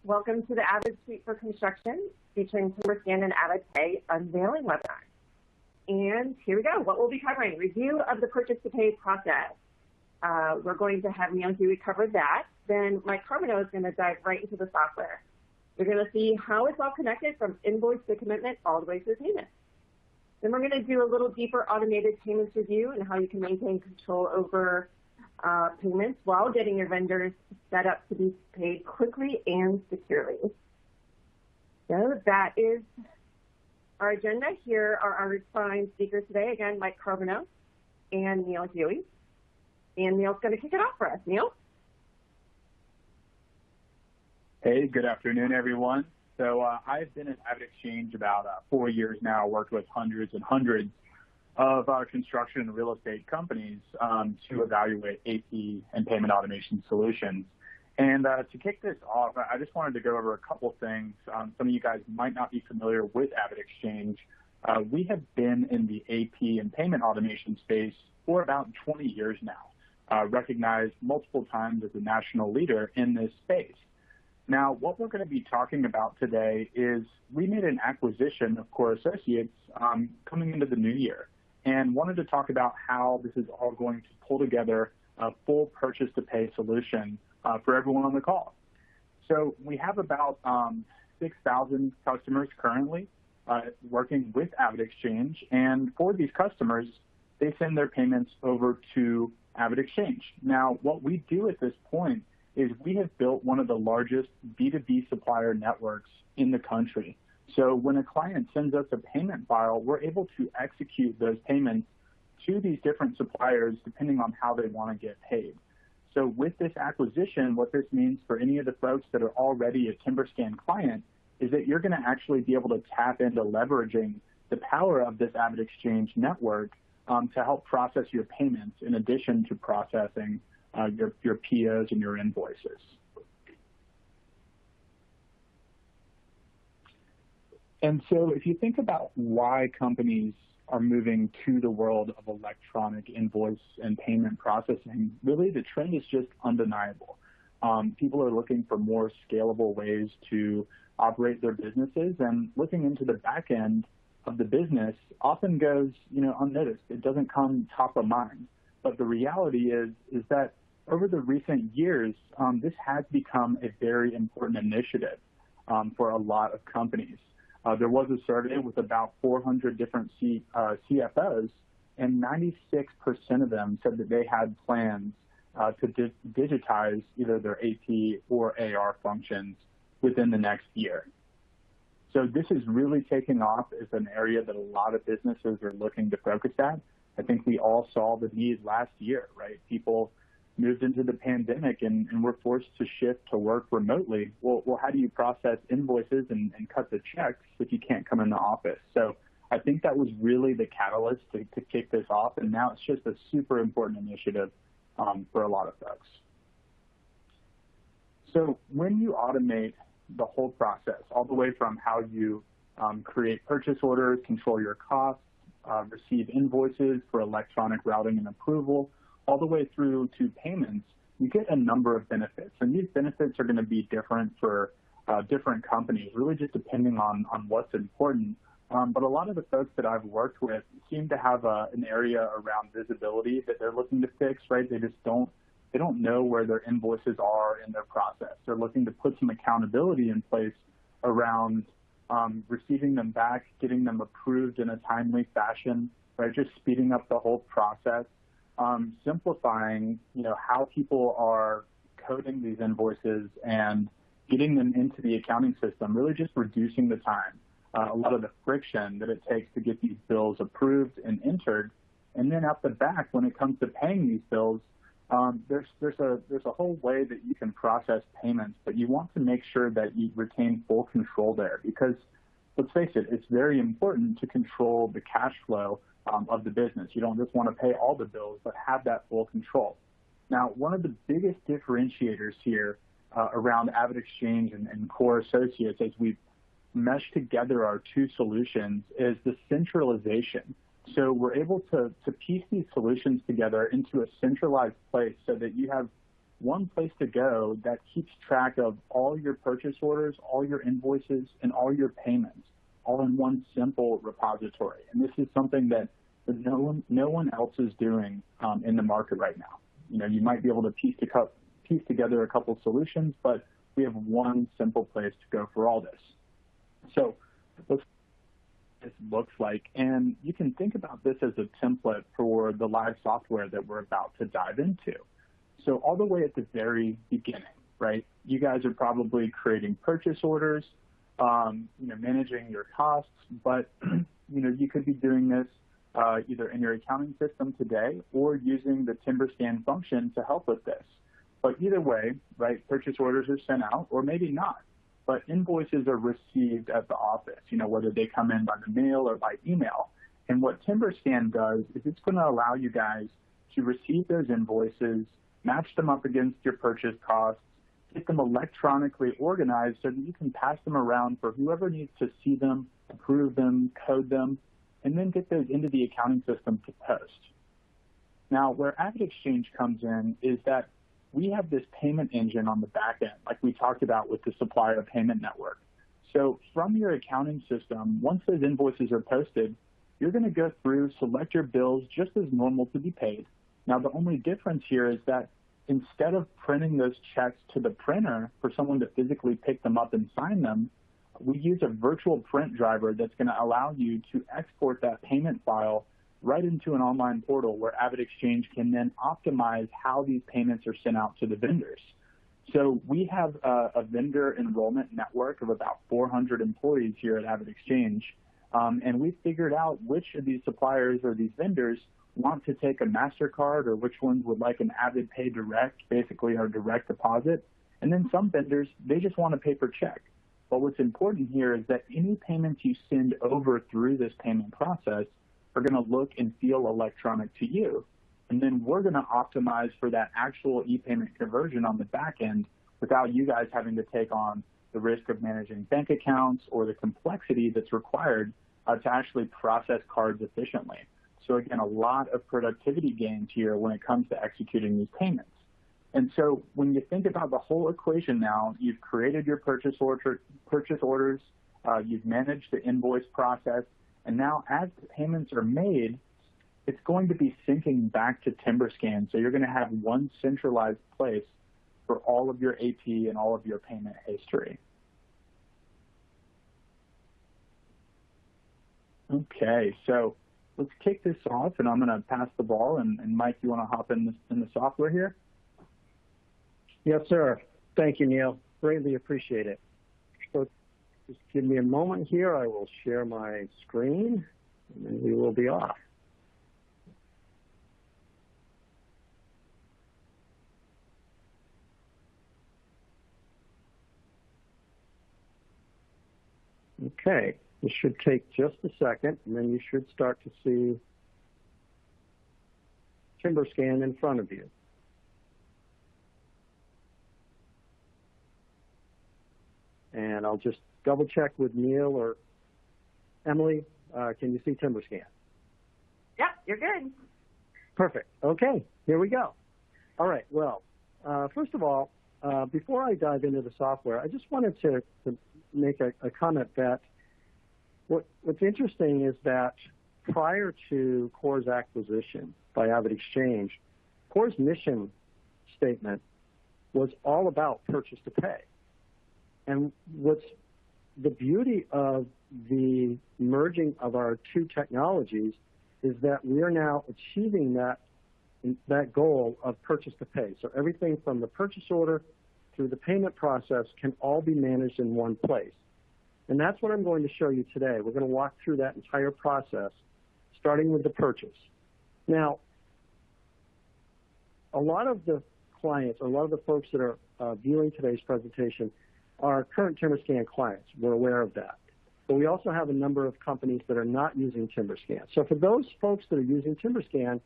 Welcome to the AvidSuite for Construction featuring TimberScan and AvidPay Unveiling webinar. And here we go. What we'll be covering: review of the purchase to pay process. We're going to have Neil Huey cover that. Then Mike Carbino is going to dive right into the software. We're going to see how it's all connected from invoice to commitment all the way through payment. Then we're going to do a little deeper automated payments review and how you can maintain control over payments while getting your vendors set up to be paid quickly and securely. So that is our agenda. Here are our fine speakers today. Again, Mike Carbino and Neil Huey. And Neil's going to kick it off for us. Neil? Hey, good afternoon, everyone. So I've been at AvidXChange about 4 years now, worked with hundreds and hundreds of construction and real estate companies to evaluate AP and payment automation solutions. And to kick this off, I just wanted to go over a couple things. Some of you guys might not be familiar with AvidXChange. We have been in the AP and payment automation space for about 20 years now, recognized multiple times as a national leader in this space. Now, what we're going to be talking about today is we made an acquisition of Core Associates coming into the new year, and wanted to talk about how this is all going to pull together a full purchase-to-pay solution for everyone on the call. So we have about 6,000 customers currently working with AvidXChange, and for these customers, they send their payments over to AvidXChange. Now, what we do at this point is we have built one of the largest B2B supplier networks in the country. So when a client sends us a payment file, we're able to execute those payments to these different suppliers depending on how they want to get paid. So with this acquisition, what this means for any of the folks that are already a TimberScan client is that you're going to actually be able to tap into leveraging the power of this AvidXChange network to help process your payments in addition to processing your POs and your invoices. And so if you think about why companies are moving to the world of electronic invoice and payment processing, really the trend is just undeniable. People are looking for more scalable ways to operate their businesses, and looking into the back end of the business often goes, unnoticed. It doesn't come top of mind. But the reality is that over the recent years, this has become a very important initiative for a lot of companies. There was a survey with about 400 different CFOs, and 96% of them said that they had plans to digitize either their AP or AR functions within the next year. So this is really taking off as an area that a lot of businesses are looking to focus at. I think we all saw the need last year, right? People moved into the pandemic and were forced to shift to work remotely. Well, how do you process invoices and cut the checks if you can't come in the office? So I think that was really the catalyst to kick this off, and now it's just a super important initiative for a lot of folks. So when you automate the whole process, all the way from how you create purchase orders, control your costs, receive invoices for electronic routing and approval, all the way through to payments, you get a number of benefits. And these benefits are going to be different for different companies, really just depending on what's important. But a lot of the folks that I've worked with seem to have an area around visibility that they're looking to fix, right? They just don't know where their invoices are in their process. They're looking to put some accountability in place around receiving them back, getting them approved in a timely fashion, right? Just speeding up the whole process. Simplifying, how people are coding these invoices and getting them into the accounting system, really just reducing the time, a lot of the friction that it takes to get these bills approved and entered. And then at the back, when it comes to paying these bills, there's a whole way that you can process payments, but you want to make sure that you retain full control there, because let's face it, it's very important to control the cash flow of the business. You don't just want to pay all the bills, but have that full control. Now, one of the biggest differentiators here around AvidXChange and Core Associates as we've meshed together our two solutions is the centralization. So we're able to piece these solutions together into a centralized place so that you have one place to go that keeps track of all your purchase orders, all your invoices, and all your payments, all in one simple repository. And this is something that no one else is doing in the market right now. You know, you might be able to piece together a couple solutions, but we have one simple place to go for all this. So let's this looks like, and you can think about this as a template for the live software that we're about to dive into. So all the way at the very beginning, right? You guys are probably creating purchase orders, managing your costs, but you could be doing this either in your accounting system today or using the TimberScan function to help with this. But either way, right, purchase orders are sent out, or maybe not. But invoices are received at the office, whether they come in by the mail or by email. And what TimberScan does is it's going to allow you guys to receive those invoices, match them up against your purchase costs, get them electronically organized so that you can pass them around for whoever needs to see them, approve them, code them, and then get those into the accounting system to post. Now, where AvidXChange comes in is that we have this payment engine on the back end, like we talked about with the supplier payment network. So from your accounting system, once those invoices are posted, you're going to go through, select your bills just as normal to be paid. Now, the only difference here is that instead of printing those checks to the printer for someone to physically pick them up and sign them, we use a virtual print driver that's going to allow you to export that payment file right into an online portal where AvidXChange can then optimize how these payments are sent out to the vendors. So we have a vendor enrollment network of about 400 employees here at AvidXChange, and we figured out which of these suppliers or these vendors want to take a MasterCard or which ones would like an AvidPay Direct, basically our direct deposit. And then some vendors, they just want a paper check. But what's important here is that any payments you send over through this payment process are going to look and feel electronic to you. And then we're going to optimize for that actual e-payment conversion on the back end without you guys having to take on the risk of managing bank accounts or the complexity that's required to actually process cards efficiently. So again, a lot of productivity gains here when it comes to executing these payments. And so when you think about the whole equation now, you've created your purchase orders, you've managed the invoice process, and now as the payments are made, it's going to be syncing back to TimberScan. So you're going to have one centralized place for all of your AP and all of your payment history. Okay, so let's kick this off, and I'm going to pass the ball. And Mike, you want to hop in the software here? Yes, sir. Thank you, Neil. Greatly appreciate it. So just give me a moment here. I will share my screen, and then we will be off. Okay, this should take just a second, and then you should start to see TimberScan in front of you. And I'll just double check with Neil or Emily. Can you see TimberScan? Yep, you're good. Perfect. Okay, here we go. All right, well, first of all, before I dive into the software, I just wanted to make a comment that what's interesting is that prior to Core's acquisition by AvidXChange, Core's mission statement was all about purchase to pay. And what's the beauty of the merging of our two technologies is that we are now achieving that goal of purchase to pay. So everything from the purchase order through the payment process can all be managed in one place. And that's what I'm going to show you today. We're going to walk through that entire process, starting with the purchase. Now, a lot of the clients, a lot of the folks that are viewing today's presentation are current TimberScan clients. We're aware of that. But we also have a number of companies that are not using TimberScan. So for those folks that are using TimberScan,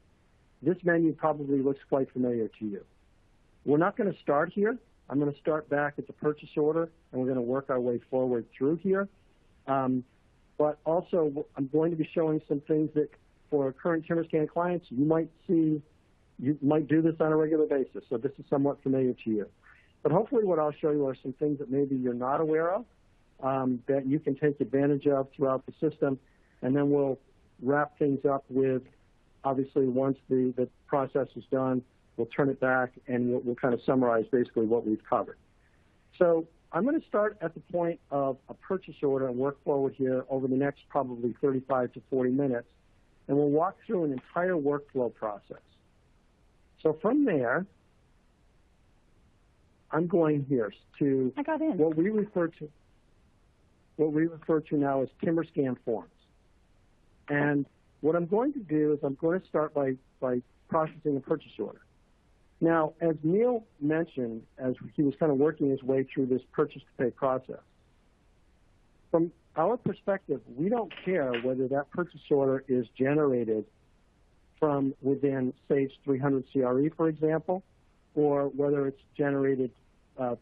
this menu probably looks quite familiar to you. We're not going to start here. I'm going to start back at the purchase order, and we're going to work our way forward through here. But also, I'm going to be showing some things that for current TimberScan clients, you might see you might do this on a regular basis, so this is somewhat familiar to you. But hopefully what I'll show you are some things that maybe you're not aware of that you can take advantage of throughout the system, and then we'll wrap things up with, obviously, once the process is done, we'll turn it back and we'll kind of summarize basically what we've covered. So I'm going to start at the point of a purchase order and work forward here over the next probably 35 to 40 minutes, and we'll walk through an entire workflow process. So from there, I'm going here to what we refer to now as TimberScan forms. And what I'm going to do is I'm going to start by processing a purchase order. Now, as Neil mentioned, as he was kind of working his way through this purchase-to-pay process, from our perspective, we don't care whether that purchase order is generated from within Sage 300 CRE, for example, or whether it's generated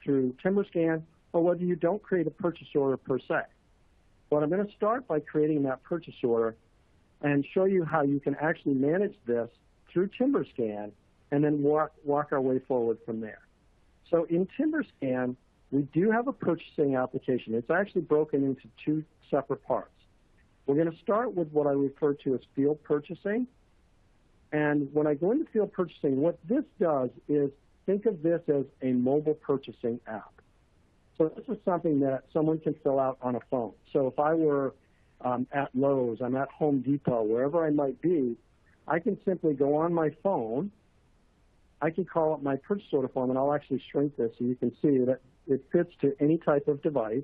through TimberScan, or whether you don't create a purchase order per se. But I'm going to start by creating that purchase order and show you how you can actually manage this through TimberScan and then walk our way forward from there. So in TimberScan, we do have a purchasing application. It's actually broken into two separate parts. We're going to start with what I refer to as field purchasing. And when I go into field purchasing, what this does is think of this as a mobile purchasing app. So this is something that someone can fill out on a phone. So if I were at Lowe's, I'm at Home Depot, wherever I might be, I can simply go on my phone. I can call up my purchase order form, and I'll actually shrink this so you can see that it fits to any type of device.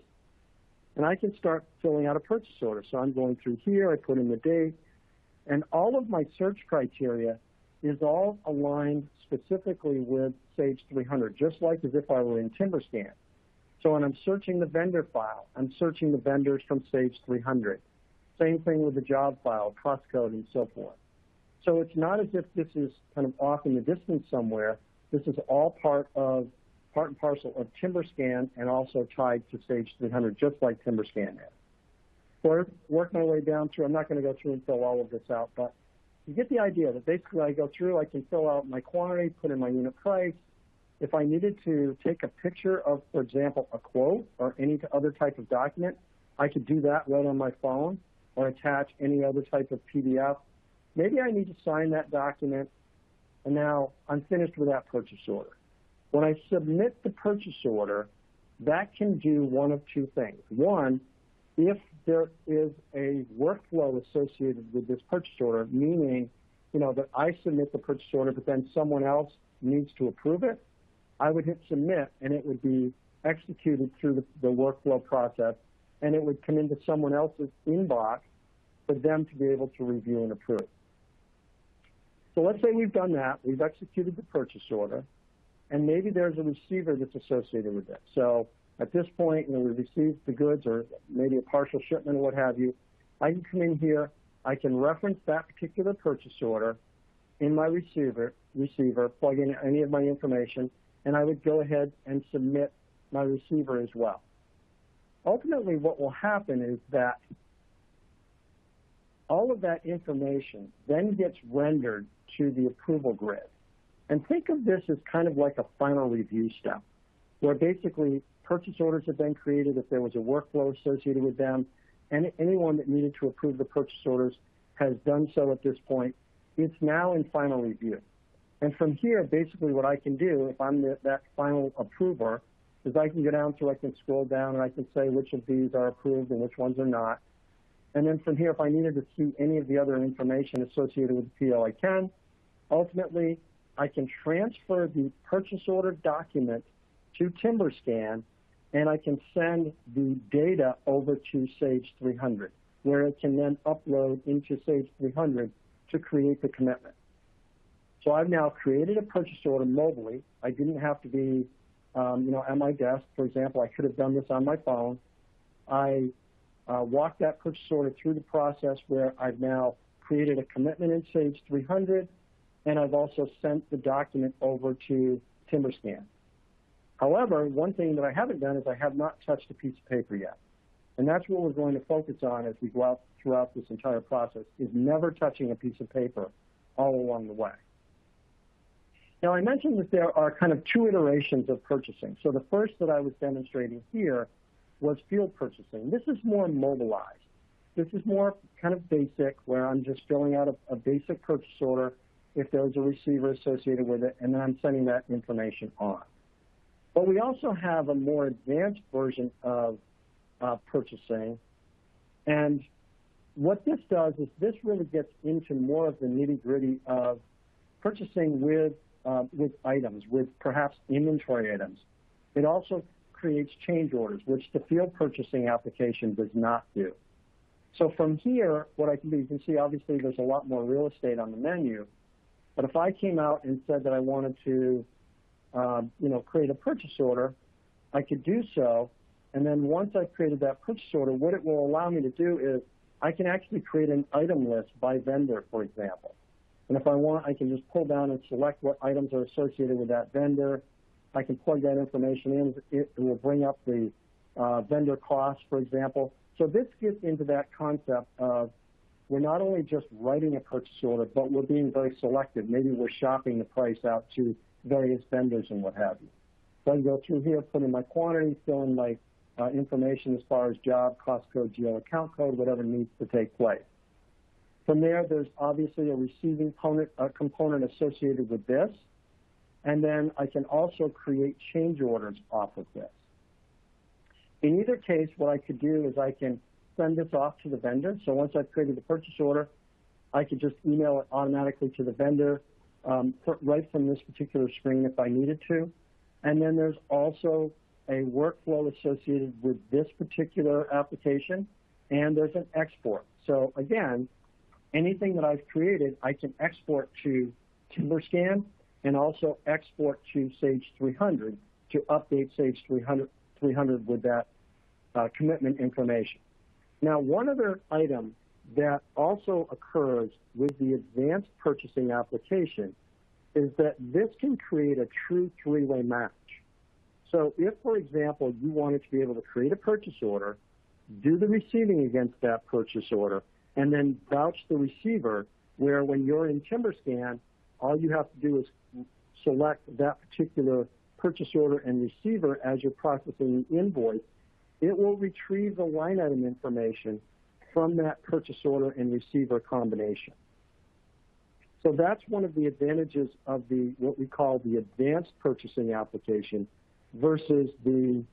And I can start filling out a purchase order. So I'm going through here, I put in the date, and all of my search criteria is all aligned specifically with Sage 300, just like as if I were in TimberScan. So when I'm searching the vendor file, I'm searching the vendors from Sage 300. Same thing with the job file, cost code, and so forth. So it's not as if this is kind of off in the distance somewhere. This is all part and parcel of TimberScan and also tied to Sage 300, just like TimberScan is. So work my way down through. I'm not going to go through and fill all of this out, but you get the idea that basically I go through, I can fill out my quantity, put in my unit price. If I needed to take a picture of, for example, a quote or any other type of document, I could do that right on my phone or attach any other type of PDF. Maybe I need to sign that document, and now I'm finished with that purchase order. When I submit the purchase order, that can do one of two things. One, if there is a workflow associated with this purchase order, meaning, that I submit the purchase order, but then someone else needs to approve it, I would hit submit, and it would be executed through the workflow process, and it would come into someone else's inbox for them to be able to review and approve. So let's say we've done that. We've executed the purchase order, and maybe there's a receiver that's associated with it. So at this point, we received the goods or maybe a partial shipment or what have you. I can come in here. I can reference that particular purchase order in my receiver, plug in any of my information, and I would go ahead and submit my receiver as well. Ultimately, what will happen is that all of that information then gets rendered to the approval grid. And think of this as kind of like a final review step, where basically purchase orders have been created if there was a workflow associated with them, and anyone that needed to approve the purchase orders has done so at this point. It's now in final review. And from here, basically what I can do, if I'm that final approver, is I can go down through, I can scroll down, and I can say which of these are approved and which ones are not. And then from here, if I needed to see any of the other information associated with the PO, I can. Ultimately, I can transfer the purchase order document to TimberScan, and I can send the data over to Sage 300, where it can then upload into Sage 300 to create the commitment. So I've now created a purchase order mobily. I didn't have to be, at my desk. For example, I could have done this on my phone. I walked that purchase order through the process where I've now created a commitment in Sage 300, and I've also sent the document over to TimberScan. However, one thing that I haven't done is I have not touched a piece of paper yet. And that's what we're going to focus on as we go out throughout this entire process, is never touching a piece of paper all along the way. Now, I mentioned that there are kind of two iterations of purchasing. So the first that I was demonstrating here was field purchasing. This is more mobilized. This is more kind of basic, where I'm just filling out a basic purchase order if there's a receiver associated with it, and then I'm sending that information on. But we also have a more advanced version of purchasing. And what this does is this really gets into more of the nitty-gritty of purchasing with items, with perhaps inventory items. It also creates change orders, which the field purchasing application does not do. So from here, what I can do, you can see obviously there's a lot more real estate on the menu, but if I came out and said that I wanted to create a purchase order, I could do so, and then once I've created that purchase order, what it will allow me to do is I can actually create an item list by vendor, for example. And if I want, I can just pull down and select what items are associated with that vendor. I can plug that information in. It will bring up the vendor costs, for example. So this gets into that concept of we're not only just writing a purchase order, but we're being very selective. Maybe we're shopping the price out to various vendors and what have you. So I can go through here, put in my quantity, fill in my information as far as job, cost code, GL account code, whatever needs to take place. From there, there's obviously a receiving component associated with this. And then I can also create change orders off of this. In either case, what I could do is I can send this off to the vendor. So once I've created the purchase order, I could just email it automatically to the vendor right from this particular screen if I needed to. And then there's also a workflow associated with this particular application, and there's an export. So again, anything that I've created, I can export to TimberScan and also export to Sage 300 to update Sage 300 with that commitment information. Now, one other item that also occurs with the advanced purchasing application is that this can create a true three-way match. So if, for example, you wanted to be able to create a purchase order, do the receiving against that purchase order, and then vouch the receiver, where when you're in TimberScan, all you have to do is select that particular purchase order and receiver as you're processing the invoice, it will retrieve the line item information from that purchase order and receiver combination. So that's one of the advantages of what we call the advanced purchasing application versus the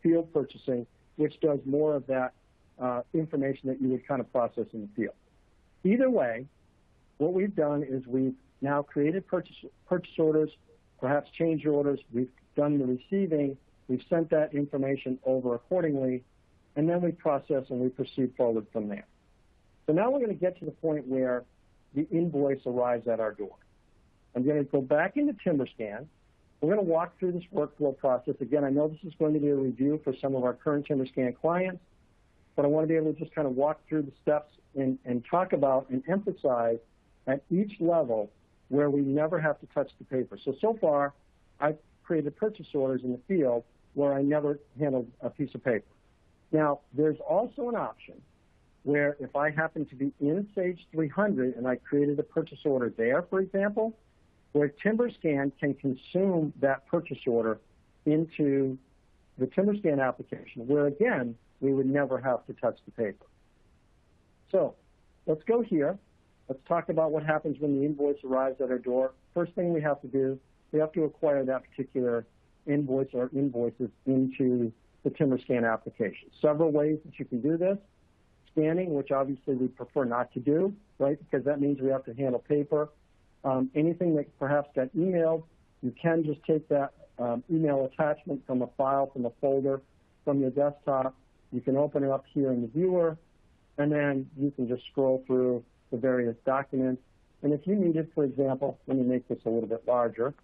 field purchasing, which does more of that information that you would kind of process in the field. Either way, what we've done is we've now created purchase orders, perhaps change orders. We've done the receiving. We've sent that information over accordingly, and then we process and we proceed forward from there. So now we're going to get to the point where the invoice arrives at our door. I'm going to go back into TimberScan. We're going to walk through this workflow process. Again, I know this is going to be a review for some of our current TimberScan clients, but I want to be able to just kind of walk through the steps and talk about and emphasize at each level where we never have to touch the paper. So far, I've created purchase orders in the field where I never handled a piece of paper. Now, there's also an option where if I happen to be in Sage 300 and I created a purchase order there, for example, where TimberScan can consume that purchase order into the TimberScan application, where, again, we would never have to touch the paper. So let's go here. Let's talk about what happens when the invoice arrives at our door. First thing we have to do, we have to acquire that particular invoice or invoices into the TimberScan application. Several ways that you can do this. Scanning, which obviously we prefer not to do, right, because that means we have to handle paper. Anything that perhaps got emailed, you can just take that email attachment from a file, from a folder, from your desktop. You can open it up here in the viewer, and then you can just scroll through the various documents. And if you needed, for example, let me make this a little bit larger.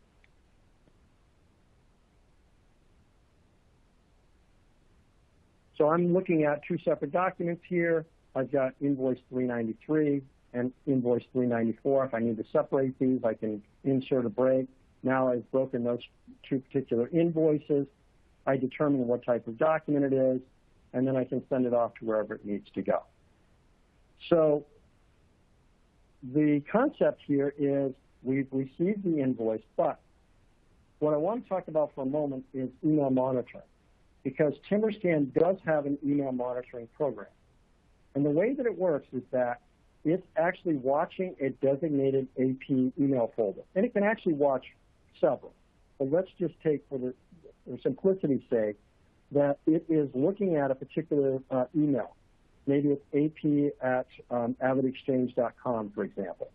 So I'm looking at two separate documents here. I've got invoice 393 and invoice 394. If I need to separate these, I can insert a break. Now I've broken those two particular invoices. I determine what type of document it is, and then I can send it off to wherever it needs to go. So the concept here is we've received the invoice, but what I want to talk about for a moment is email monitoring, because TimberScan does have an email monitoring program. And the way that it works is that it's actually watching a designated AP email folder. And it can actually watch several. But let's just take, for simplicity's sake, that it is looking at a particular email. Maybe it's ap@avidexchange.com, for example.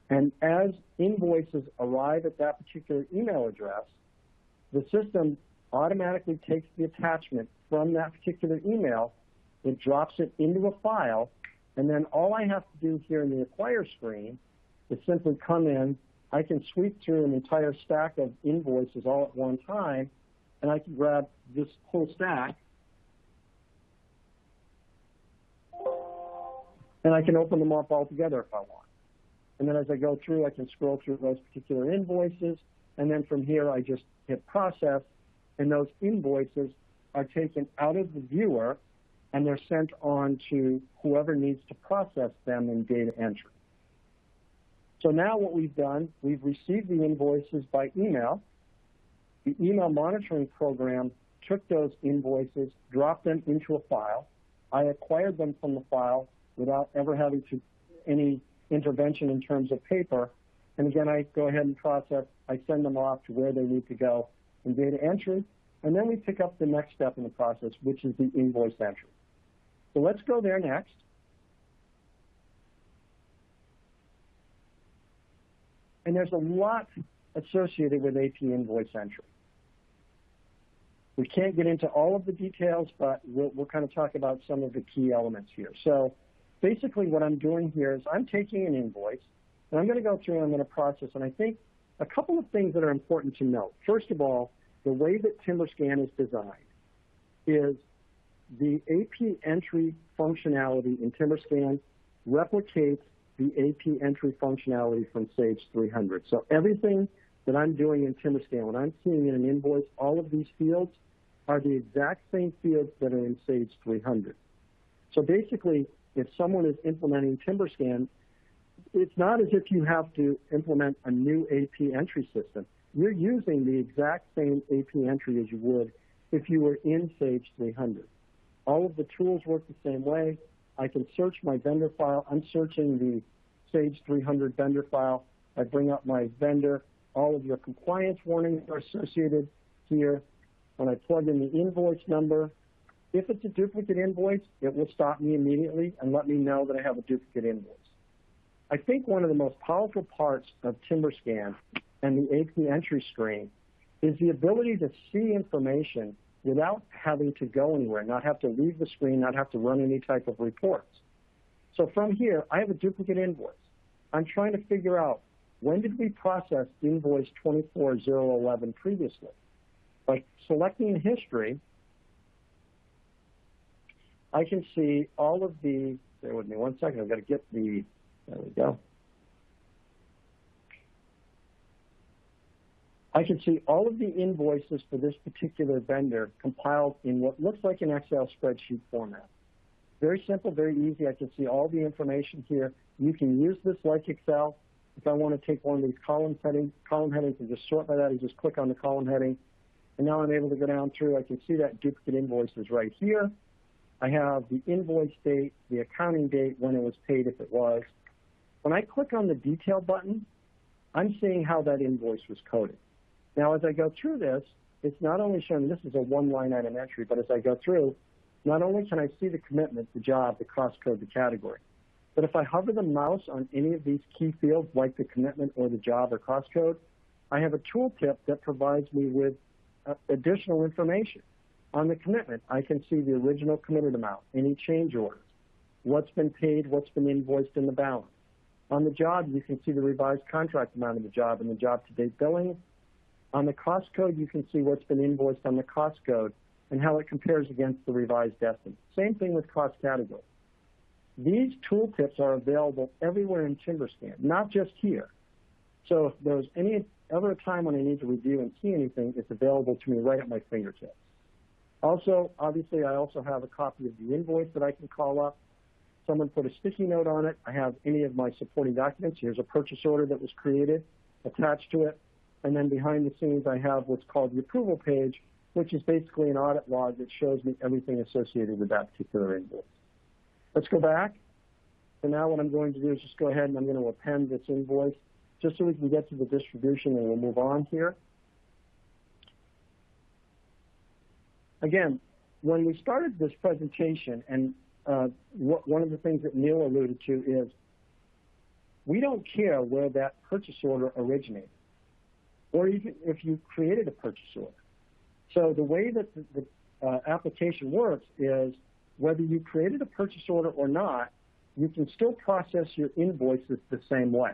And as invoices arrive at that particular email address, the system automatically takes the attachment from that particular email, it drops it into a file, and then all I have to do here in the Acquire screen is simply come in. I can sweep through an entire stack of invoices all at one time, and I can grab this whole stack, and I can open them up all together if I want. And then as I go through, I can scroll through those particular invoices, and then from here I just hit process, and those invoices are taken out of the viewer, and they're sent on to whoever needs to process them in data entry. So now what we've done, we've received the invoices by email. The email monitoring program took those invoices, dropped them into a file. I acquired them from the file without ever having to any intervention in terms of paper. And again, I go ahead and process. I send them off to where they need to go in data entry. And then we pick up the next step in the process, which is the invoice entry. So let's go there next. And there's a lot associated with AP invoice entry. We can't get into all of the details, but we'll kind of talk about some of the key elements here. So basically what I'm doing here is I'm taking an invoice, and I'm going to go through and I'm going to process. And I think a couple of things that are important to note. First of all, the way that TimberScan is designed is the AP entry functionality in TimberScan replicates the AP entry functionality from Sage 300. So everything that I'm doing in TimberScan, when I'm seeing in an invoice, all of these fields are the exact same fields that are in Sage 300. So basically, if someone is implementing TimberScan, it's not as if you have to implement a new AP entry system. You're using the exact same AP entry as you would if you were in Sage 300. All of the tools work the same way. I can search my vendor file. I'm searching the Sage 300 vendor file. I bring up my vendor. All of your compliance warnings are associated here. When I plug in the invoice number, if it's a duplicate invoice, it will stop me immediately and let me know that I have a duplicate invoice. I think one of the most powerful parts of TimberScan and the AP entry screen is the ability to see information without having to go anywhere, not have to leave the screen, not have to run any type of reports. So from here, I have a duplicate invoice. I'm trying to figure out, when did we process invoice 24011 previously? By selecting the history, I can see all of the, bear with me one second, I've got to get the, there we go. I can see all of the invoices for this particular vendor compiled in what looks like an Excel spreadsheet format. Very simple, very easy. I can see all the information here. You can use this like Excel. If I want to take one of these column headings and just sort by that, I just click on the column heading. And now I'm able to go down through. I can see that duplicate invoice is right here. I have the invoice date, the accounting date, when it was paid, if it was. When I click on the detail button, I'm seeing how that invoice was coded. Now, as I go through this, it's not only showing this is a one-line item entry, but as I go through, not only can I see the commitment, the job, the cost code, the category, but if I hover the mouse on any of these key fields, like the commitment or the job or cost code, I have a tooltip that provides me with additional information. On the commitment, I can see the original committed amount, any change orders, what's been paid, what's been invoiced in the balance. On the job, you can see the revised contract amount of the job and the job-to-date billing. On the cost code, you can see what's been invoiced on the cost code and how it compares against the revised estimate. Same thing with cost category. These tooltips are available everywhere in TimberScan, not just here. So if there's any ever a time when I need to review and see anything, it's available to me right at my fingertips. Also, obviously, I also have a copy of the invoice that I can call up. Someone put a sticky note on it. I have any of my supporting documents. Here's a purchase order that was created. attached to it. And then behind the scenes, I have what's called the approval page, which is basically an audit log that shows me everything associated with that particular invoice. Let's go back. So now what I'm going to do is just go ahead and I'm going to append this invoice just so we can get to the distribution, and we'll move on here. Again, when we started this presentation, and one of the things that Neil alluded to is we don't care where that purchase order originated, or even if you created a purchase order. So the way that the application works is whether you created a purchase order or not, you can still process your invoices the same way.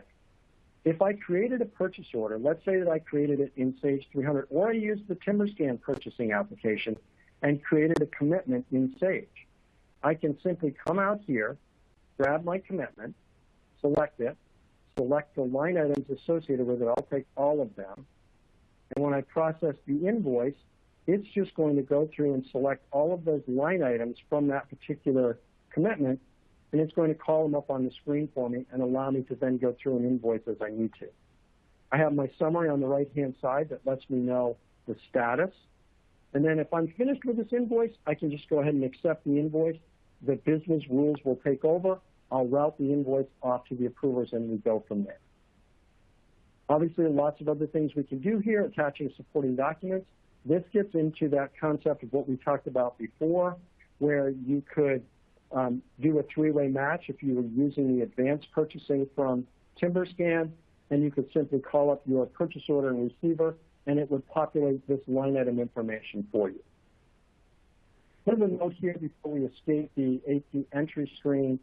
If I created a purchase order, let's say that I created it in Sage 300, or I used the TimberScan purchasing application and created a commitment in Sage, I can simply come out here, grab my commitment, select it, select the line items associated with it. I'll take all of them. And when I process the invoice, it's just going to go through and select all of those line items from that particular commitment, and it's going to call them up on the screen for me and allow me to then go through an invoice as I need to. I have my summary on the right-hand side that lets me know the status. And then if I'm finished with this invoice, I can just go ahead and accept the invoice. The business rules will take over. I'll route the invoice off to the approvers, and we go from there. Obviously, lots of other things we can do here, attaching supporting documents. This gets into that concept of what we talked about before, where you could do a three-way match if you were using the advanced purchasing from TimberScan, and you could simply call up your purchase order and receiver, and it would populate this line item information for you. One of the notes here before we escape the AP entry screen,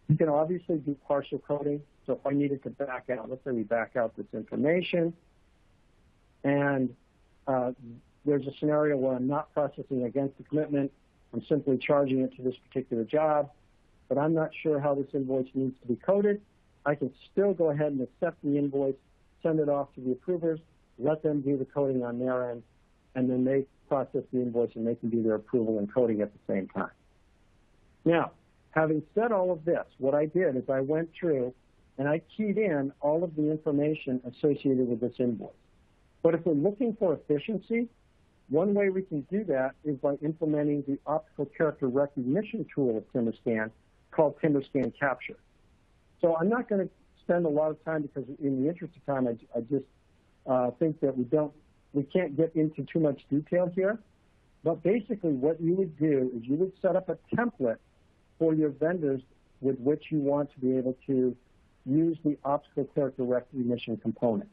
you can obviously do partial coding. So if I needed to back out, let's say we back out this information, and there's a scenario where I'm not processing against the commitment, I'm simply charging it to this particular job, but I'm not sure how this invoice needs to be coded. I can still go ahead and accept the invoice, send it off to the approvers, let them do the coding on their end, and then they process the invoice and they can do their approval and coding at the same time. Now, having said all of this, what I did is I went through and I keyed in all of the information associated with this invoice. But if we're looking for efficiency, one way we can do that is by implementing the optical character recognition tool of TimberScan called TimberScan Capture. So I'm not going to spend a lot of time because in the interest of time, I just think that we can't get into too much detail here. But basically what you would do is you would set up a template for your vendors with which you want to be able to use the optical character recognition component.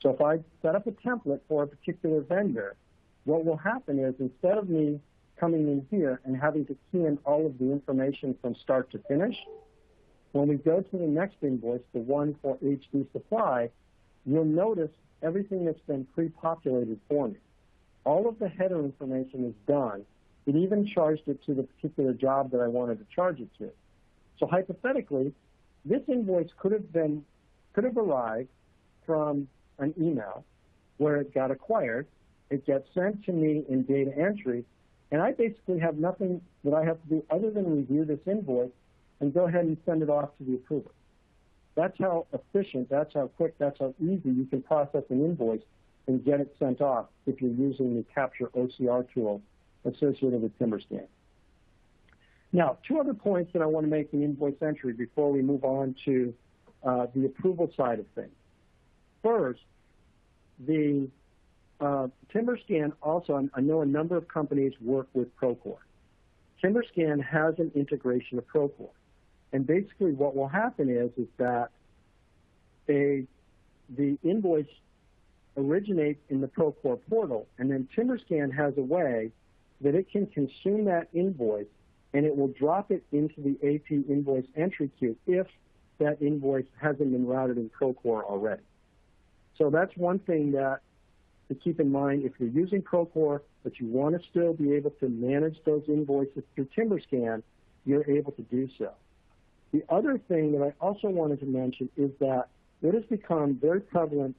So if I set up a template for a particular vendor, what will happen is instead of me coming in here and having to key in all of the information from start to finish, when we go to the next invoice, the one for HD Supply, you'll notice everything that's been pre-populated for me. All of the header information is done. It even charged it to the particular job that I wanted to charge it to. So hypothetically, this invoice could have arrived from an email where it got acquired. It gets sent to me in data entry, and I basically have nothing that I have to do other than review this invoice and go ahead and send it off to the approver. That's how efficient, that's how quick, that's how easy you can process an invoice and get it sent off if you're using the Capture OCR tool associated with TimberScan. Now, two other points that I want to make in invoice entry before we move on to the approval side of things. First, the TimberScan also, I know a number of companies work with Procore. TimberScan has an integration of Procore. And basically what will happen is that the invoice originates in the Procore portal, and then TimberScan has a way that it can consume that invoice and it will drop it into the AP invoice entry queue if that invoice hasn't been routed in Procore already. So that's one thing that to keep in mind if you're using Procore, but you want to still be able to manage those invoices through TimberScan, you're able to do so. The other thing that I also wanted to mention is that what has become very prevalent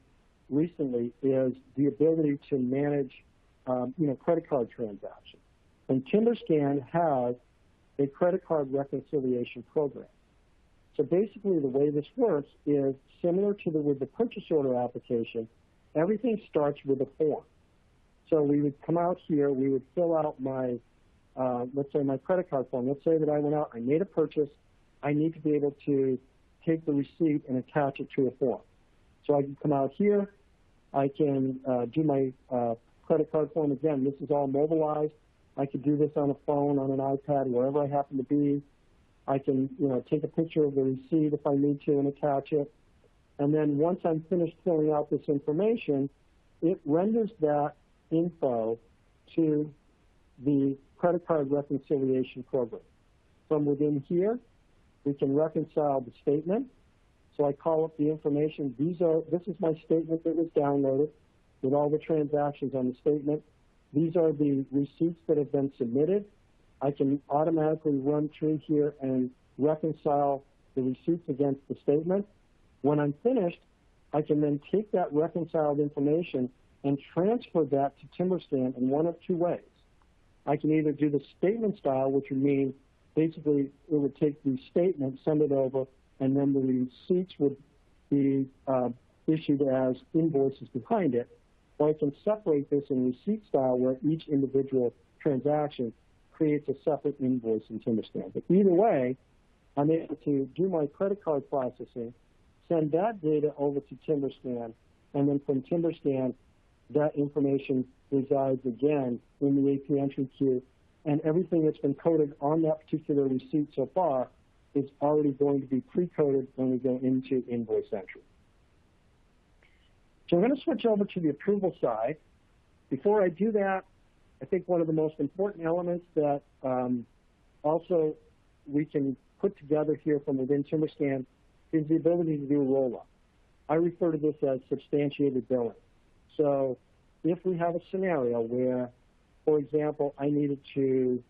recently is the ability to manage credit card transactions. And TimberScan has a credit card reconciliation program. So basically the way this works is similar to with the purchase order application, everything starts with a form. So we would come out here, we would fill out my, let's say my credit card form. Let's say that I went out, I made a purchase. I need to be able to take the receipt and attach it to a form. So I can come out here, I can do my credit card form. Again, this is all mobilized. I could do this on a phone, on an iPad, wherever I happen to be. I can, take a picture of the receipt if I need to and attach it. And then once I'm finished filling out this information, it renders that info to the credit card reconciliation program. From within here, we can reconcile the statement. So I call up the information. This is my statement that was downloaded with all the transactions on the statement. These are the receipts that have been submitted. I can automatically run through here and reconcile the receipts against the statement. When I'm finished, I can then take that reconciled information and transfer that to TimberScan in one of two ways. I can either do the statement style, which would mean basically it would take the statement, send it over, and then the receipts would be issued as invoices behind it. Or I can separate this in receipt style where each individual transaction creates a separate invoice in TimberScan. But either way, I'm able to do my credit card processing, send that data over to TimberScan, and then from TimberScan, that information resides again in the AP entry queue, and everything that's been coded on that particular receipt so far is already going to be pre-coded when we go into invoice entry. So I'm going to switch over to the approval side. Before I do that, I think one of the most important elements that also we can put together here from within TimberScan is the ability to do a roll-up. I refer to this as substantiated billing. So if we have a scenario where, for example, I needed to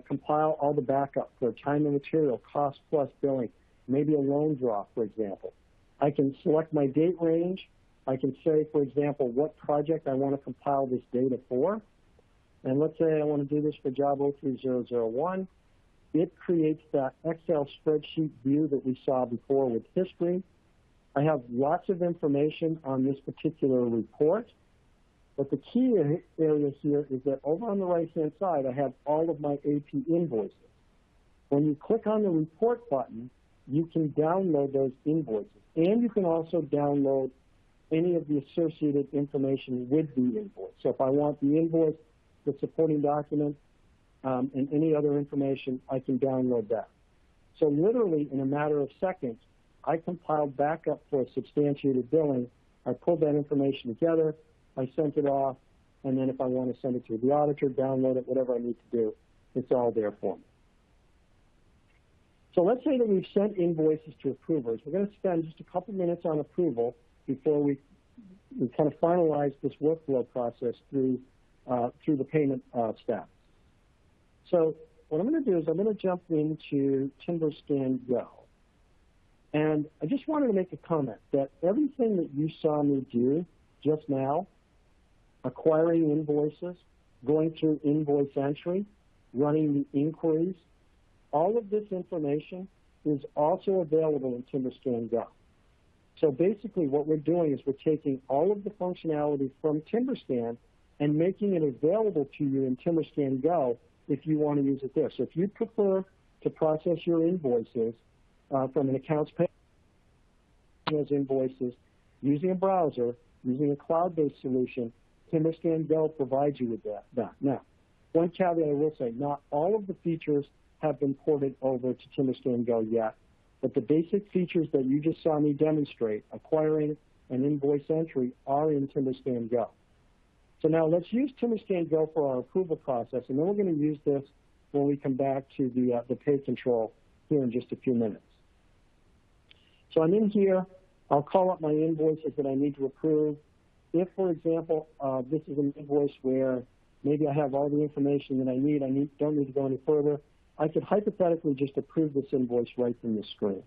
compile all the backup for time and material, cost plus billing, maybe a loan draw, for example, I can select my date range. I can say, for example, what project I want to compile this data for. And let's say I want to do this for job 03001. It creates that Excel spreadsheet view that we saw before with history. I have lots of information on this particular report. But the key area here is that over on the right-hand side, I have all of my AP invoices. When you click on the report button, you can download those invoices. And you can also download any of the associated information with the invoice. So if I want the invoice, the supporting document, and any other information, I can download that. So literally, in a matter of seconds, I compiled backup for substantiated billing. I pulled that information together, I sent it off, and then if I want to send it to the auditor, download it, whatever I need to do, it's all there for me. So let's say that we've sent invoices to approvers. We're going to spend just a couple minutes on approval before we kind of finalize this workflow process through the payment steps. So what I'm going to do is I'm going to jump into TimberScan Go. And I just wanted to make a comment that everything that you saw me do just now, acquiring invoices, going through invoice entry, running the inquiries, all of this information is also available in TimberScan Go. So basically what we're doing is we're taking all of the functionality from TimberScan and making it available to you in TimberScan Go if you want to use it there. So if you prefer to process your invoices from an accounts payable, those invoices using a browser, using a cloud-based solution, TimberScan Go provides you with that. Now, one caveat I will say, not all of the features have been ported over to TimberScan Go yet, but the basic features that you just saw me demonstrate, acquiring and invoice entry, are in TimberScan Go. So now let's use TimberScan Go for our approval process, and then we're going to use this when we come back to the pay control here in just a few minutes. So I'm in here. I'll call up my invoices that I need to approve. If, for example, this is an invoice where maybe I have all the information that I don't need to go any further, I could hypothetically just approve this invoice right from the screen.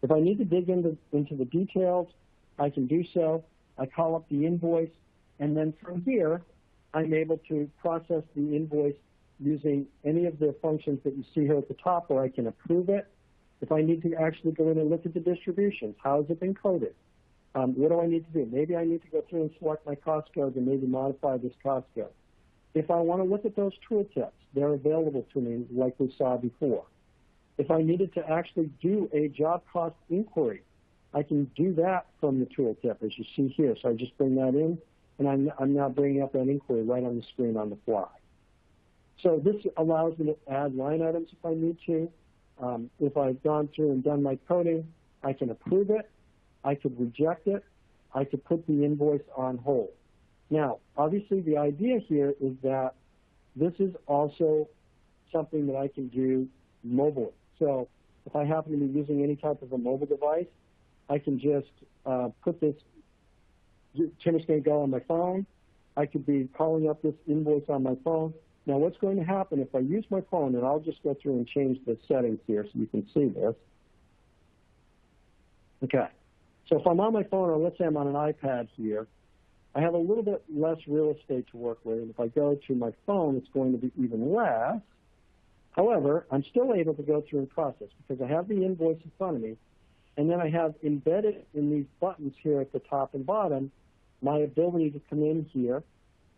If I need to dig into the details, I can do so. I call up the invoice, and then from here, I'm able to process the invoice using any of the functions that you see here at the top, where I can approve it, If I need to actually go in and look at the distributions, how has it been coded? What do I need to do? Maybe I need to go through and select my cost code and maybe modify this cost code. If I want to look at those tooltips, they're available to me like we saw before. If I needed to actually do a job cost inquiry, I can do that from the tooltip, as you see here. So I just bring that in, and I'm now bringing up that inquiry right on the screen on the fly. So this allows me to add line items if I need to. If I've gone through and done my coding, I can approve it. I could reject it. I could put the invoice on hold. Now, obviously, the idea here is that this is also something that I can do mobile. So if I happen to be using any type of a mobile device, I can just put this TimberScan Go on my phone. I could be calling up this invoice on my phone. Now, what's going to happen if I use my phone, and I'll just go through and change the settings here so you can see this. Okay. So if I'm on my phone, or let's say I'm on an iPad here, I have a little bit less real estate to work with. And if I go to my phone, it's going to be even less. However, I'm still able to go through and process because I have the invoice in front of me, and then I have embedded in these buttons here at the top and bottom my ability to come in here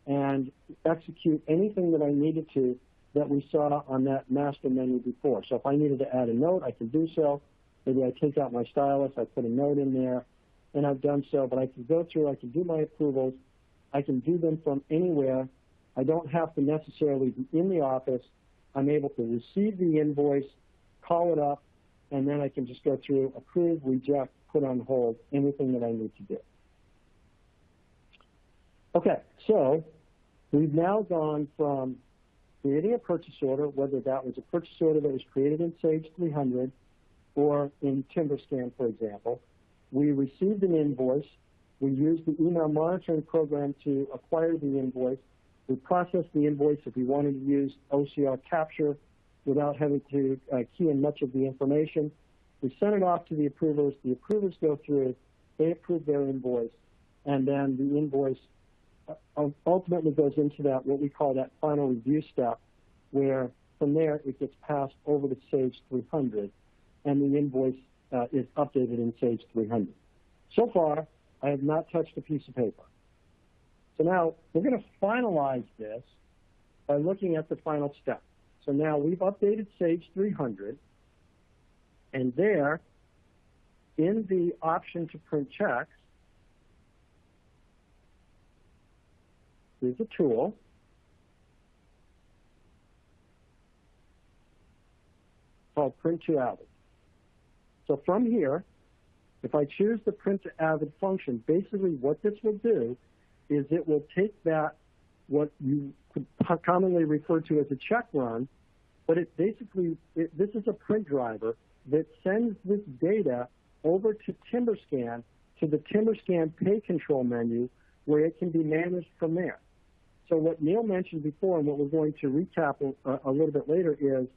and execute anything that I needed to that we saw on that master menu before. So if I needed to add a note, I can do so. Maybe I take out my stylus, I put a note in there, and I've done so. But I can go through, I can do my approvals. I can do them from anywhere. I don't have to necessarily be in the office. I'm able to receive the invoice, call it up, and then I can just go through, approve, reject, put on hold, anything that I need to do. Okay, so we've now gone from creating a purchase order, whether that was a purchase order that was created in Sage 300 or in TimberScan, for example. We received an invoice. We used the email monitoring program to acquire the invoice. We processed the invoice if we wanted to use OCR capture without having to key in much of the information. We sent it off to the approvers. The approvers go through. They approve their invoice. And then the invoice ultimately goes into that, what we call that final review step, where from there it gets passed over to Sage 300, and the invoice is updated in Sage 300. So far, I have not touched a piece of paper. So now we're going to finalize this by looking at the final step. So now we've updated Sage 300, and there, in the option to print checks, here's a tool. Called Print to Avid. So from here, if I choose the Print to Avid function, basically what this will do is it will take that, what you could commonly refer to as a check run, but it basically, this is a print driver that sends this data over to TimberScan, to the TimberScan Pay Control menu, where it can be managed from there. So what Neil mentioned before, and what we're going to recap a little bit later, is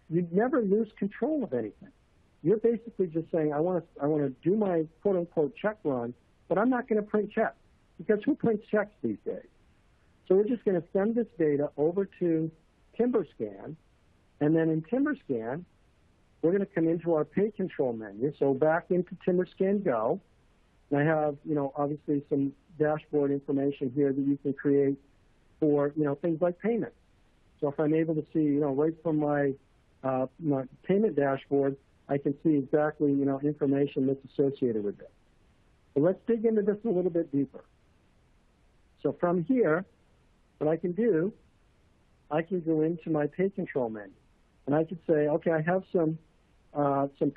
you never lose control of anything. You're basically just saying, I want to do my quote-unquote check run, but I'm not going to print checks, because who prints checks these days? So we're just going to send this data over to TimberScan, and then in TimberScan, we're going to come into our Pay Control menu, so back into TimberScan Go, and I have, obviously some dashboard information here that you can create for, things like payments. So if I'm able to see, right from my payment dashboard, I can see exactly, information that's associated with it. So let's dig into this a little bit deeper. So from here, what I can do, I can go into my Pay Control menu, and I could say, okay, I have some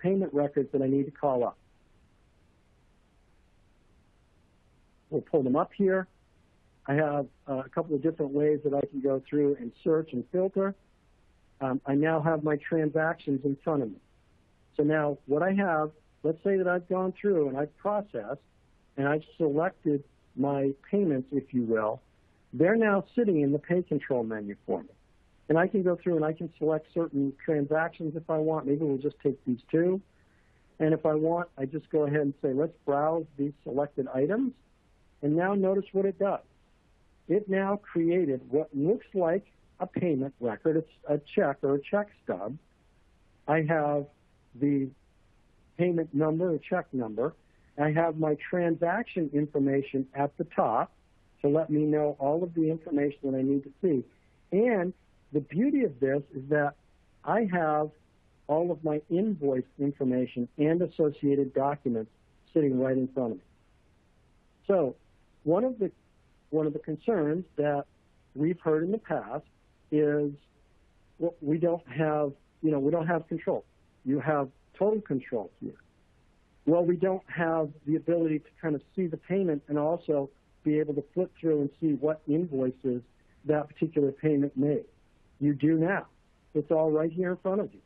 payment records that I need to call up. We'll pull them up here. I have a couple of different ways that I can go through and search and filter. I now have my transactions in front of me. So now what I have, let's say that I've gone through and I've processed and I've selected my payments, if you will. They're now sitting in the Pay Control menu for me. And I can go through and I can select certain transactions if I want. Maybe we'll just take these two. And if I want, I just go ahead and say, let's browse these selected items. And now notice what it does. It now created what looks like a payment record. It's a check or a check stub. I have the payment number or check number. I have my transaction information at the top to let me know all of the information that I need to see. And the beauty of this is that I have all of my invoice information and associated documents sitting right in front of me. So one of the concerns that we've heard in the past is, well, we don't have control. You have total control here. Well, we don't have the ability to kind of see the payment and also be able to flip through and see what invoices that particular payment made. You do now. It's all right here in front of you.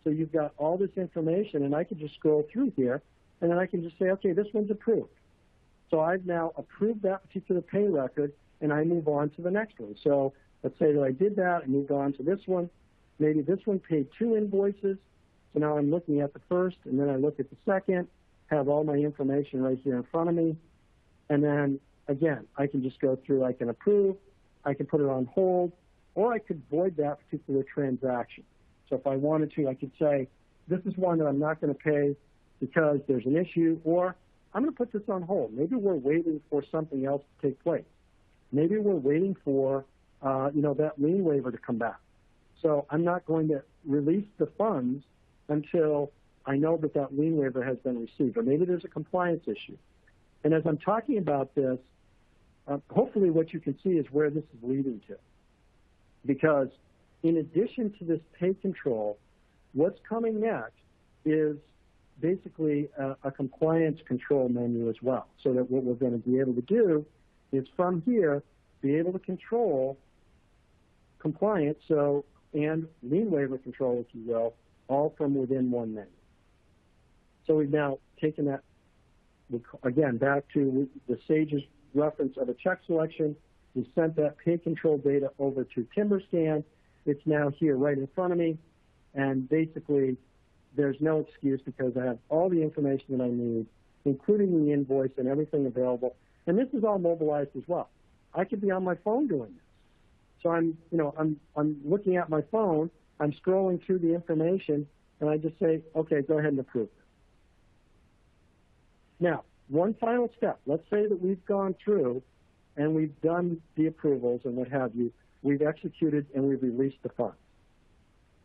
So you've got all this information, and I can just scroll through here, and then I can just say, okay, this one's approved. So I've now approved that particular pay record, and I move on to the next one. So let's say that I did that and moved on to this one. Maybe this one paid 2 invoices. So now I'm looking at the first, and then I look at the second, have all my information right here in front of me. And then, again, I can just go through, I can approve, I can put it on hold, or I could void that particular transaction. So if I wanted to, I could say, this is one that I'm not going to pay because there's an issue, or I'm going to put this on hold. Maybe we're waiting for something else to take place. Maybe we're waiting for, that lien waiver to come back. So I'm not going to release the funds until I know that that lien waiver has been received, or maybe there's a compliance issue. And as I'm talking about this, hopefully what you can see is where this is leading to. Because in addition to this pay control, what's coming next is basically a compliance control menu as well. So that what we're going to be able to do is from here, be able to control compliance, and lien waiver control, if you will, all from within one menu. So we've now taken that, again, back to the Sage's reference of a check selection. We sent that pay control data over to TimberScan. It's now here right in front of me, and basically there's no excuse because I have all the information that I need, including the invoice and everything available. And this is all mobilized as well. I could be on my phone doing this. So I'm looking at my phone, I'm scrolling through the information, and I just say, okay, go ahead and approve this. Now, one final step. Let's say that we've gone through and we've done the approvals and what have you. We've executed and we've released the funds.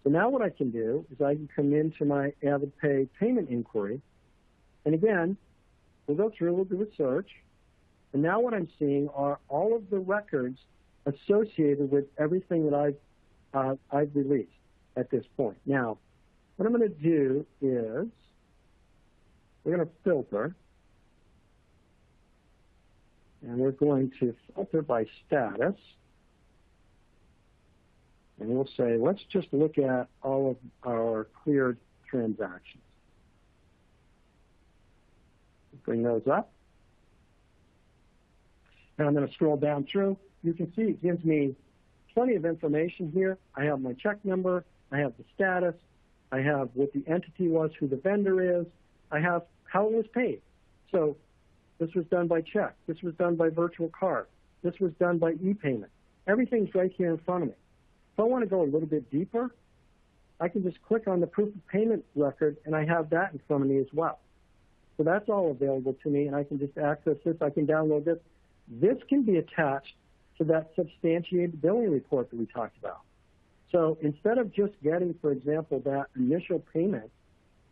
So now what I can do is I can come into my AvidPay payment inquiry. And again, we'll go through, we'll do a search. And now what I'm seeing are all of the records associated with everything that I've released at this point. Now, what I'm going to do is we're going to filter. And we're going to filter by status. And we'll say, let's just look at all of our cleared transactions. Bring those up. And I'm going to scroll down through. You can see it gives me plenty of information here. I have my check number. I have the status. I have what the entity was, who the vendor is. I have how it was paid. So this was done by check. This was done by virtual card. This was done by e-payment. Everything's right here in front of me. If I want to go a little bit deeper, I can just click on the proof of payment record, and I have that in front of me as well. So that's all available to me, and I can just access this. I can download this. This can be attached to that substantiated billing report that we talked about. So instead of just getting, for example, that initial payment,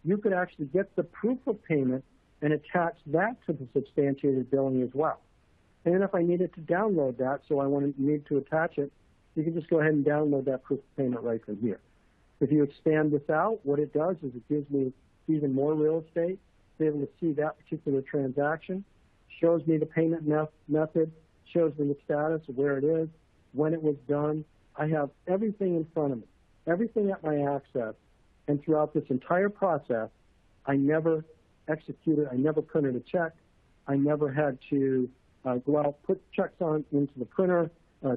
you could actually get the proof of payment and attach that to the substantiated billing as well. And then if I needed to download that, so I need to attach it, you can just go ahead and download that proof of payment right from here. If you expand this out, what it does is it gives me even more real estate, to be able to see that particular transaction, shows me the payment method, shows me the status of where it is, when it was done. I have everything in front of me, everything at my access, and throughout this entire process, I never executed, I never printed a check, I never had to go out, put checks on into the printer,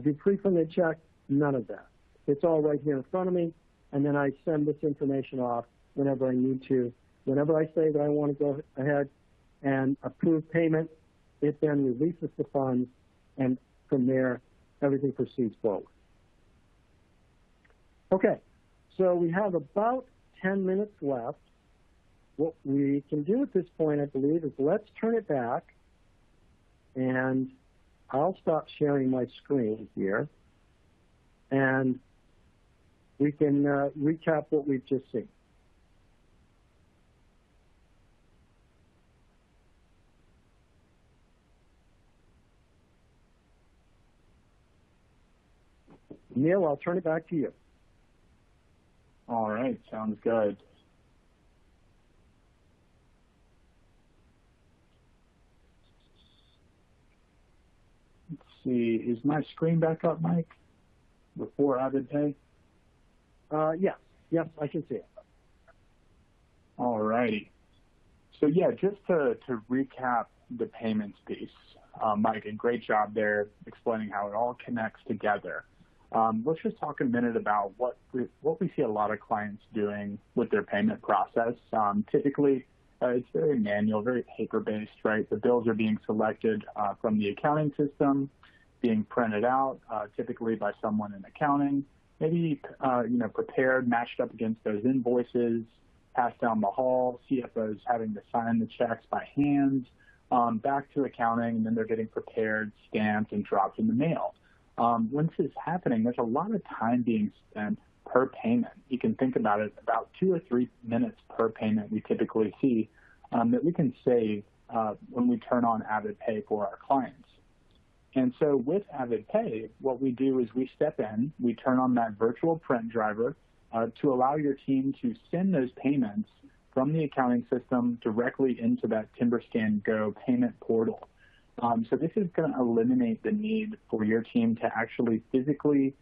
do pre-printed check, none of that. It's all right here in front of me, and then I send this information off whenever I need to. Whenever I say that I want to go ahead and approve payment, it then releases the funds, and from there, everything proceeds forward. Okay, so we have about 10 minutes left, what we can do at this point, I believe, is let's turn it back, and I'll stop sharing my screen here, and we can recap what we've just seen. Neil, I'll turn it back to you. All right, sounds good. Let's see, is my screen back up, Mike, before AvidPay? Yes, I can see it. All righty. So yeah, just to recap the payments piece, Mike, a great job there explaining how it all connects together. Let's just talk a minute about what we see a lot of clients doing with their payment process. Typically, it's very manual, very paper-based, right? The bills are being selected from the accounting system, being printed out, typically by someone in accounting, maybe prepared, matched up against those invoices, passed down the hall, CFOs having to sign the checks by hand, back to accounting, and then they're getting prepared, stamped, and dropped in the mail. When this is happening, there's a lot of time being spent per payment. You can think about it, about 2 or 3 minutes per payment we typically see that we can save when we turn on AvidPay for our clients. And so with AvidPay, what we do is we step in, we turn on that virtual print driver to allow your team to send those payments from the accounting system directly into that TimberScan Go payment portal. So this is going to eliminate the need for your team to actually physically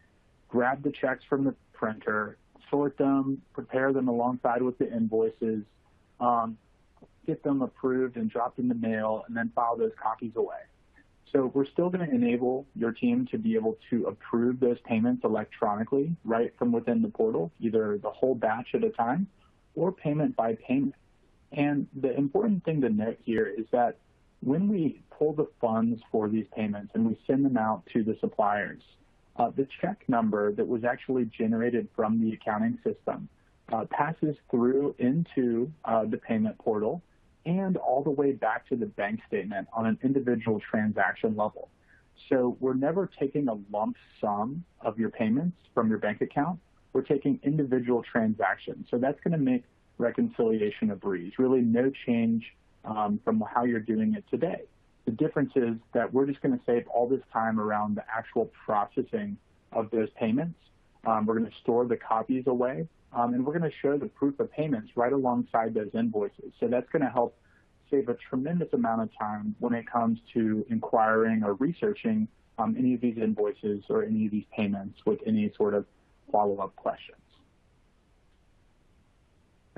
grab the checks from the printer, sort them, prepare them alongside with the invoices, get them approved and dropped in the mail, and then file those copies away. So we're still going to enable your team to be able to approve those payments electronically right from within the portal, either the whole batch at a time or payment by payment. And the important thing to note here is that when we pull the funds for these payments and we send them out to the suppliers, the check number that was actually generated from the accounting system passes through into the payment portal and all the way back to the bank statement on an individual transaction level. So we're never taking a lump sum of your payments from your bank account. We're taking individual transactions. So that's going to make reconciliation a breeze. Really no change from how you're doing it today. The difference is that we're just going to save all this time around the actual processing of those payments. We're going to store the copies away, and we're going to show the proof of payments right alongside those invoices. So that's going to help save a tremendous amount of time when it comes to inquiring or researching any of these invoices or any of these payments with any sort of follow-up questions.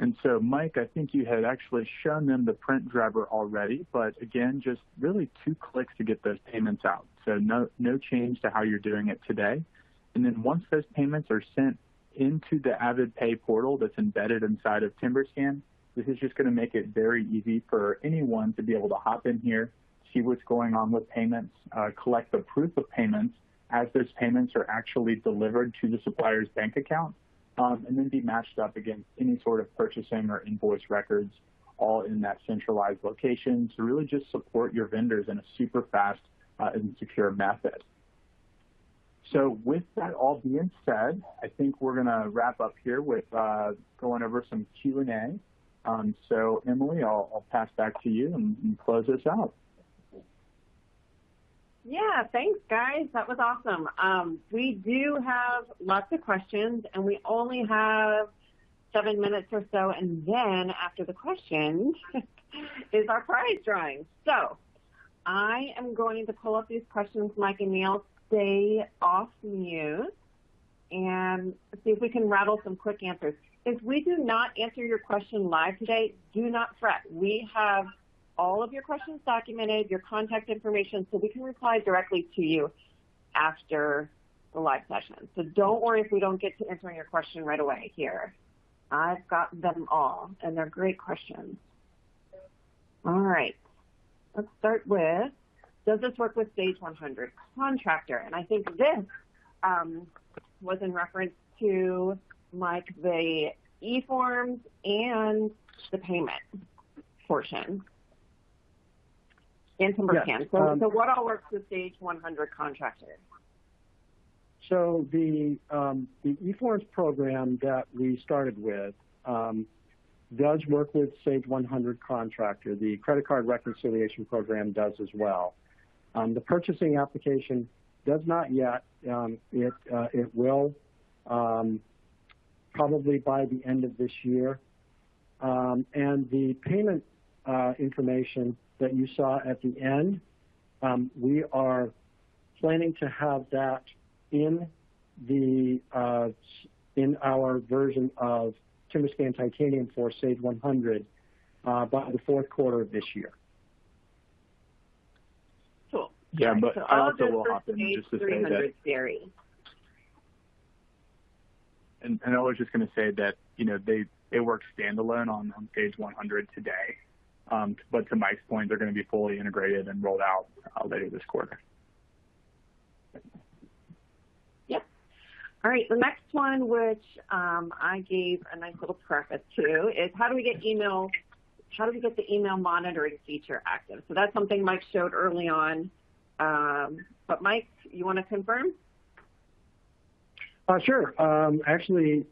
And so, Mike, I think you had actually shown them the print driver already, but again, just really 2 clicks to get those payments out. So no change to how you're doing it today. And then once those payments are sent into the AvidPay portal that's embedded inside of TimberScan, this is just going to make it very easy for anyone to be able to hop in here, see what's going on with payments, collect the proof of payments as those payments are actually delivered to the supplier's bank account, and then be matched up against any sort of purchasing or invoice records, all in that centralized location to really just support your vendors in a super fast and secure method. So with that all being said, I think we're going to wrap up here with going over some Q&A. So Emily, I'll pass back to you and close this out. Yeah, thanks, guys. That was awesome. We do have lots of questions, and we only have 7 minutes or so, and then after the questions is our prize drawing. So I am going to pull up these questions, Mike and Neil. Stay off mute and see if we can rattle some quick answers. If we do not answer your question live today, do not fret. We have all of your questions documented, your contact information, so we can reply directly to you after the live session. So don't worry if we don't get to answering your question right away here. I've got them all, and they're great questions. All right, let's start with, does this work with Stage 100 Contractor? And I think this was in reference to, Mike, the e-forms and the payment portion in TimberScan. Yes, So what all works with Sage 100 contractors? So the eForms program that we started with does work with Sage 100 Contractor. The credit card reconciliation program does as well. The purchasing application does not yet. It will probably by the end of this year. And the payment information that you saw at the end, we are planning to have that in our version of TimberScan Titanium for Sage 100 by the fourth quarter of this year. Cool. Yeah, but so I also will hop in just to say that. Series. And I was just going to say that they work standalone on Sage 100 today, but to Mike's point, they're going to be fully integrated and rolled out later this quarter. All right, the next one, which I gave a nice little preface to, is how do we get the email monitoring feature active? So that's something Mike showed early on. But Mike, you want to confirm? Sure. Actually,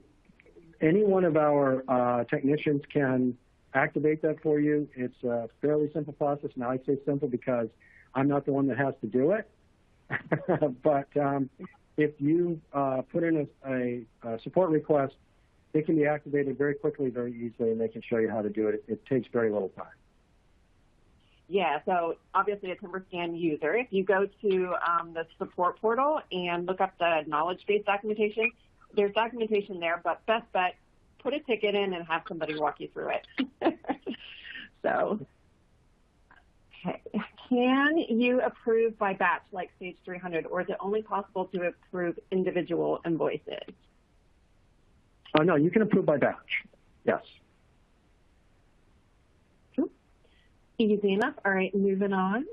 any one of our technicians can activate that for you. It's a fairly simple process. Now I say simple because I'm not the one that has to do it. But if you put in a support request, it can be activated very quickly, very easily, and they can show you how to do it. It takes very little time. Yeah, so obviously a TimberScan user, if you go to the support portal and look up the knowledge base documentation, there's documentation there, but best bet, put a ticket in and have somebody walk you through it. So, okay. Can you approve by batch like Sage 300, or is it only possible to approve individual invoices? Oh, no, you can approve by batch. Yes. Easy enough. All right, moving on.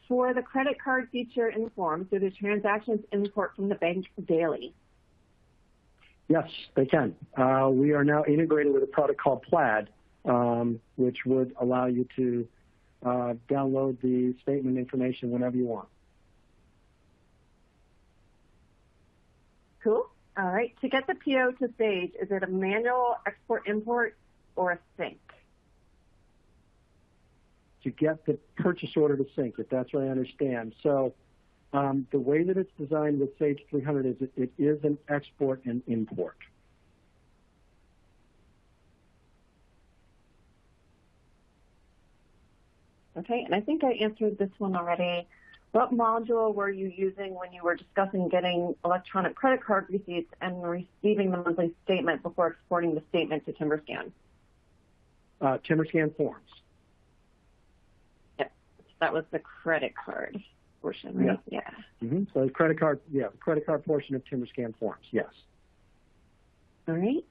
For the credit card feature in the form, do the transactions import from the bank daily? Yes, they can. We are now integrated with a product called Plaid, which would allow you to download the statement information whenever you want. Cool. All right. To get the PO to Sage, is it a manual export-import or a sync? To get the purchase order to sync, if that's what I understand. So the way that it's designed with Sage 300 is it is an export and import. Okay, and I think I answered this one already. What module were you using when you were discussing getting electronic credit card receipts and receiving the monthly statement before exporting the statement to TimberScan? TimberScan Forms. Yep, that was the credit card portion, right? Yeah. Mm-hmm. So the credit card portion of TimberScan Forms, yes. All right.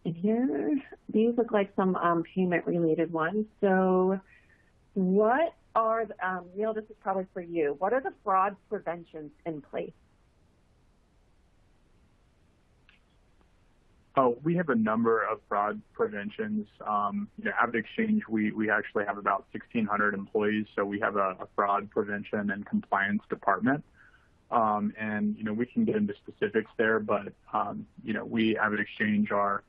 And here, these look like some payment-related ones. So what are, Neil, this is probably for you. What are the fraud preventions in place? Oh, we have a number of fraud preventions. AvidXChange, we actually have about 1,600 employees, so we have a fraud prevention and compliance department. And we can get into specifics there, but we AvidXChange are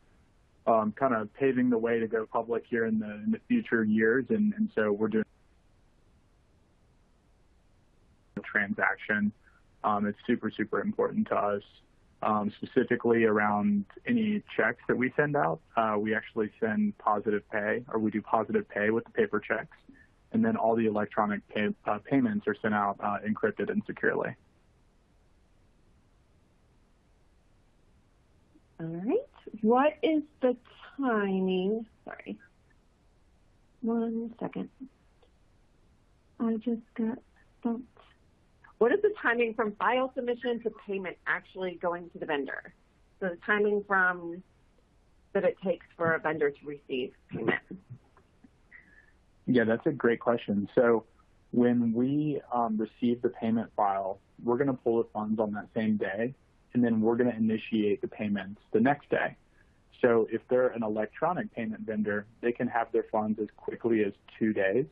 kind of paving the way to go public here in the future years, and so we're doing a transaction. It's super important to us. Specifically around any checks that we send out, we actually send positive pay, or we do positive pay with the paper checks, and then all the electronic payments are sent out encrypted and securely. All right. What is the timing? Sorry. 1 second. I just got stumped. What is the timing from file submission to payment actually going to the vendor? So the timing from that it takes for a vendor to receive payment. Yeah, that's a great question. So when we receive the payment file, we're going to pull the funds on that same day, and then we're going to initiate the payments the next day. So if they're an electronic payment vendor, they can have their funds as quickly as 2 days.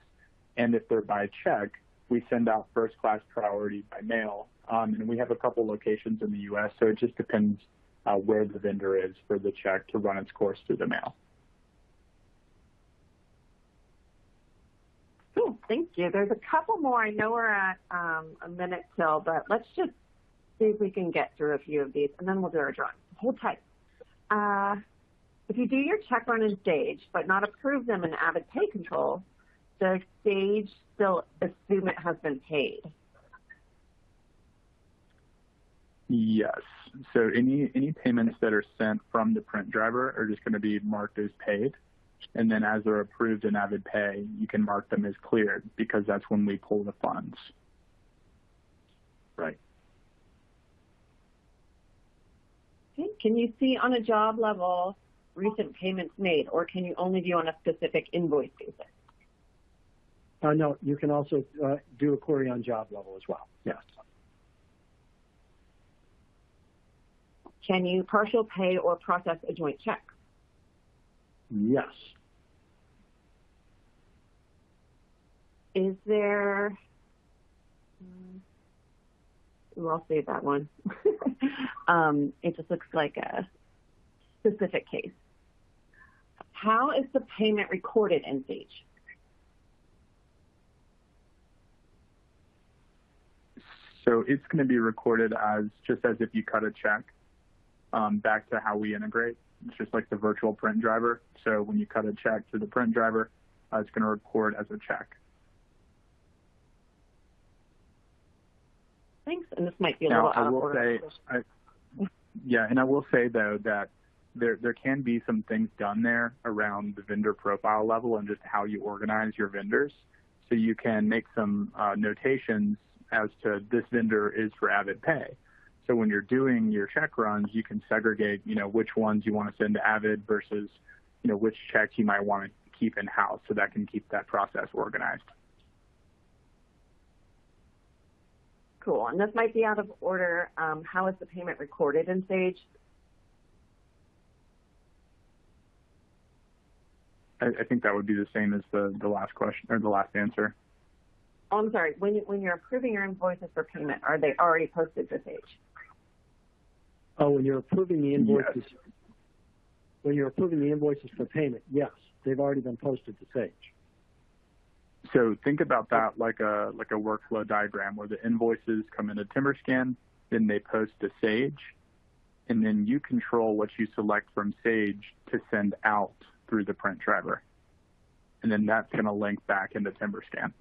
And if they're by check, we send out first-class priority by mail. And we have a couple locations in the U.S., so it just depends where the vendor is for the check to run its course through the mail. Cool, thank you. There's a couple more. I know we're at a minute till, but let's just see if we can get through a few of these, and then we'll do our drawing. Hold tight. If you do your check run in Sage, but not approve them in AvidPay control, does Sage still assume it has been paid? Yes. So any payments that are sent from the print driver are just going to be marked as paid. And then as they're approved in AvidPay, you can mark them as cleared because that's when we pull the funds. Right. Okay. Can you see on a job level recent payments made, or can you only view on a specific invoice basis? No, you can also do a query on job level as well. Yes. Can you partial pay or process a joint check? Yes. Is there, I'll save that one. It just looks like a specific case. How is the payment recorded in Sage? So it's going to be recorded as just as if you cut a check. Back to how we integrate. It's just like the virtual print driver. So when you cut a check to the print driver, it's going to record as a check. Thanks. And this might be a little out of order. And I will say, though, that there can be some things done there around the vendor profile level and just how you organize your vendors. So you can make some notations as to this vendor is for AvidPay. So when you're doing your check runs, you can segregate, which ones you want to send to Avid versus, which checks you might want to keep in-house, so that can keep that process organized. Cool. And this might be out of order. How is the payment recorded in Sage? I think that would be the same as the last question or the last answer. Oh, I'm sorry. When you're approving your invoices for payment, are they already posted to Sage? Oh, when you're approving the invoices, yes. When you're approving the invoices for payment, yes, they've already been posted to Sage. So think about that like a workflow diagram where the invoices come into TimberScan, then they post to Sage, and then you control what you select from Sage to send out through the print driver. And then that's going to link back into TimberScan.